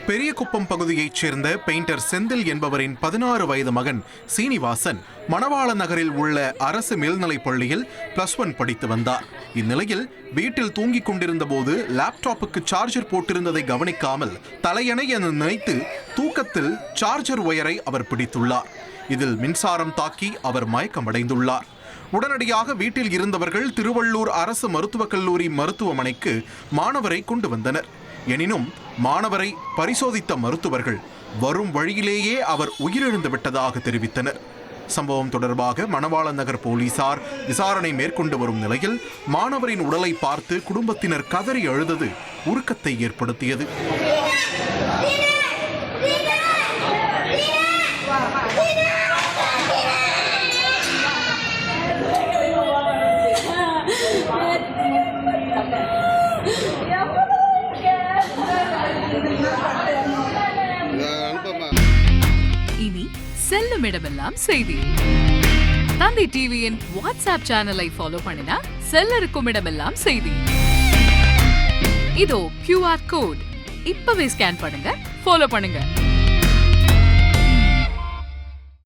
பெரியகுப்பம் பகுதியைச் சேர்ந்த பெயிண்டர் செந்தில் என்பவரின் 16 வயது மகன் சீனிவாசன் மணவாள நகரில் உள்ள அரசு மேல்நிலைப் பள்ளியில் +1 படித்து வந்தார். இந்நிலையில் வீட்டில் தூங்கிக் கொண்டிருந்த போது லேப்டாப்புக்கு சார்ஜர் போட்டிருந்ததை கவனிக்காமல் தலையணை என நினைத்து தூக்கத்தில் சார்ஜர் ஒயரை அவர் பிடித்துள்ளார். இதில் மின்சாரம் தாக்கி அவர் மயக்கமடைந்துள்ளார். உடனடியாக வீட்டில் இருந்தவர்கள் திருவள்ளூர் அரசு மருத்துவக் கல்லூரி மருத்துவமனைக்கு மாணவரை கொண்டு வந்தனர். எனினும் மாணவரை பரிசோதித்த மருத்துவர்கள் வரும் வழியிலேயே அவர் உயிரிழந்து விட்டதாக தெரிவித்தனர். சம்பவம் தொடர்பாக மணவாள நகர் போலீசார் விசாரணை மேற்கொண்டு வரும் நிலையில் மாணவரின் உடலை பார்த்து குடும்பத்தினர் கதறி அழுதது உருக்கத்தை ஏற்படுத்தியது. இனி செல்லும் இடமெல்லாம் செய்தி. தந்தி டிவியின் வாட்ஸ்அப் சேனலை ஃபாலோ பண்ணினா செல்ல இருக்கும் இடமெல்லாம் செய்தி. இதோ QR கோட் இப்பவே ஸ்கேன் பண்ணுங்க, ஃபாலோ பண்ணுங்க.